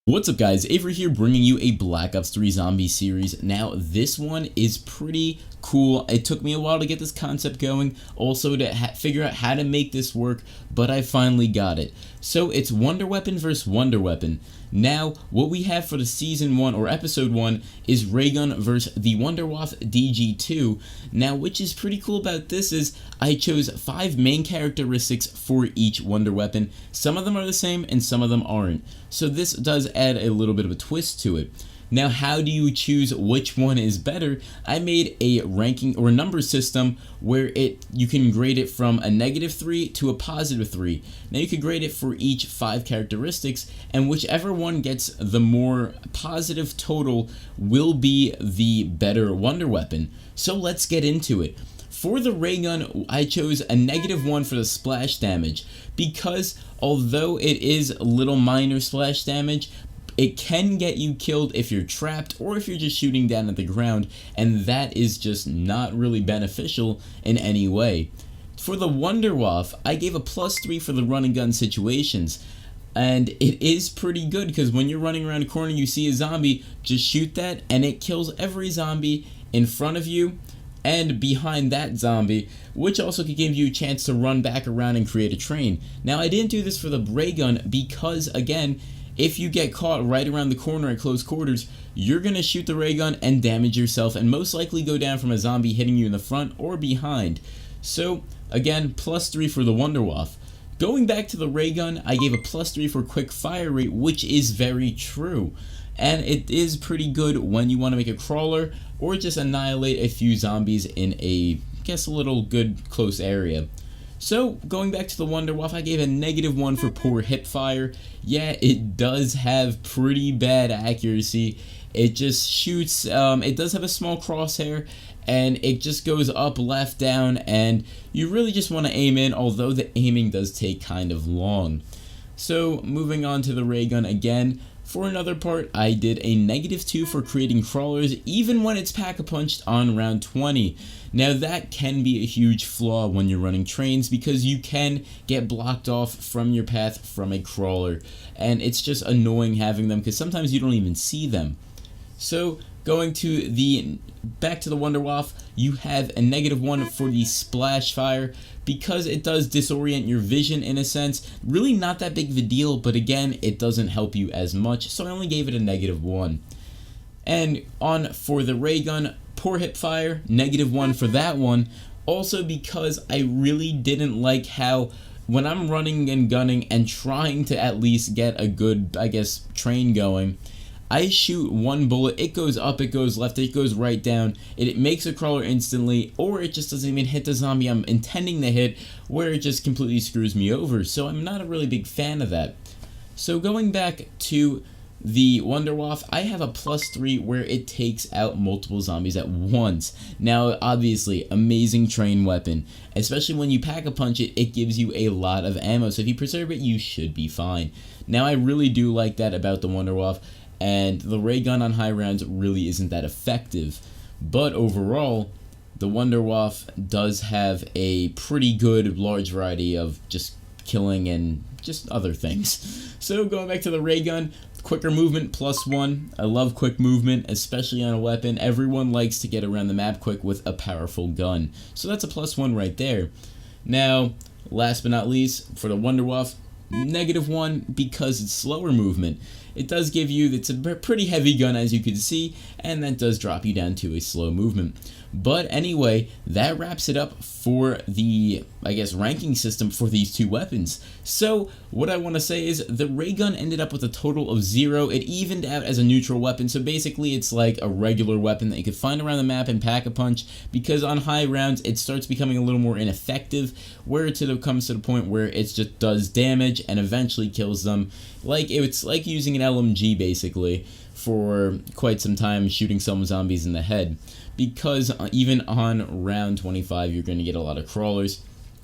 What's up guys, Avxry here bringing you a Black Ops 3 zombie series. Now this one is pretty cool. It took me a while to get this concept going, also to figure out how to make this work, but I finally got it. So it's Wunderwaffe versus Wunderwaffe. Now what we have for the season 1 or episode 1 is Raygun versus the Wunderwaffe DG2. Now which is pretty cool about this is I chose 5 main characteristics for each Wunderwaffe. Some of them are the same and some of them aren't. So this does add a little bit of a twist to it. Now how do you choose which one is better? I made a ranking or a number system where you can grade it from a -3 to a +3. Now you could grade it for each 5 characteristics, and whichever one gets the more positive total will be the better Wunderwaffe. So let's get into it. For the Raygun, I chose a -1 for the splash damage because although it is little minor splash damage, it can get you killed if you're trapped or if you're just shooting down at the ground, and that is just not really beneficial in any way. For the Wunderwaffe, I gave a +3 for the run and gun situations. And it is pretty good because when you're running around a corner, you see a zombie, just shoot that and it kills every zombie in front of you and behind that zombie, which also could give you a chance to run back around and create a train. Now I didn't do this for the Raygun because again, if you get caught right around the corner at close quarters, you're going to shoot the Raygun and damage yourself and most likely go down from a zombie hitting you in the front or behind. So again, +3 for the Wunderwaffe. Going back to the Raygun, I gave a +3 for quick fire rate, which is very true. And it is pretty good when you want to make a crawler or just annihilate a few zombies in a little good close area. So going back to the Wunderwaffe, I gave a -1 for poor hip fire. Yeah, it does have pretty bad accuracy. It just shoots, it does have a small crosshair and it just goes up, left, down, and you really just want to aim in, although the aiming does take kind of long. So moving on to the Raygun again. For another part, I did a -2 for creating crawlers even when it's pack-a-punched on round 20. Now that can be a huge flaw when you're running trains because you can get blocked off from your path from a crawler, and it's just annoying having them because sometimes you don't even see them. So going to back to the Wunderwaffe, you have a -1 for the splash fire because it does disorient your vision in a sense. Really not that big of a deal, but again, it doesn't help you as much, so I only gave it a -1. And for the Raygun, poor hip fire, -1 for that one, also because I really didn't like how when I'm running and gunning and trying to at least get a good, train going, I shoot one bullet, it goes up, it goes left, it goes right down, it makes a crawler instantly, or it just doesn't even hit the zombie I'm intending to hit, where it just completely screws me over, so I'm not a really big fan of that. So going back to the Wunderwaffe, I have a +3 where it takes out multiple zombies at once. Now obviously, amazing train weapon, especially when you pack-a-punch it, it gives you a lot of ammo, so if you preserve it, you should be fine. Now I really do like that about the Wunderwaffe, and the Raygun on high rounds really isn't that effective. But overall, the Wunderwaffe does have a pretty good large variety of just killing and just other things. So going back to the Raygun, quicker movement +1. I love quick movement, especially on a weapon. Everyone likes to get around the map quick with a powerful gun. So that's a +1 right there. Now, last but not least, for the Wunderwaffe, -1 because it's slower movement. It does give you, it's a pretty heavy gun as you can see, and that does drop you down to a slow movement. But anyway, that wraps it up for the, ranking system for these two weapons. So what I want to say is the Raygun ended up with a total of 0. It evened out as a neutral weapon, so basically it's like a regular weapon that you could find around the map and pack-a-punch, because on high rounds it starts becoming a little more ineffective, where it comes to the point where it just does damage and eventually kills them. It's like using an LMG basically for quite some time, shooting some zombies in the head, because even on round 25 you're going to get a lot of crawlers.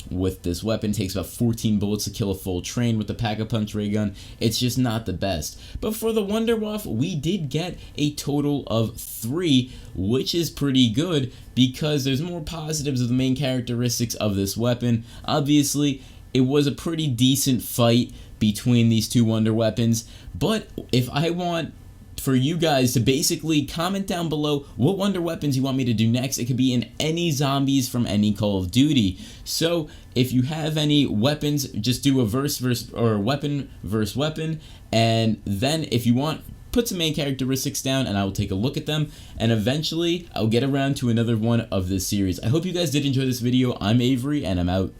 With this weapon, it takes about 14 bullets to kill a full train. With the pack-a-punch Raygun, it's just not the best. But for the Wunderwaffe, we did get a total of 3, which is pretty good because there's more positives of the main characteristics of this weapon. Obviously, it was a pretty decent fight between these two wonder weapons. But if I want for you guys to basically comment down below what wonder weapons you want me to do next. It could be in any zombies from any Call of Duty. So if you have any weapons, just do a weapon versus weapon, and then if you want, put some main characteristics down and I will take a look at them, and eventually I'll get around to another one of this series. I hope you guys did enjoy this video. I'm Avery and I'm out.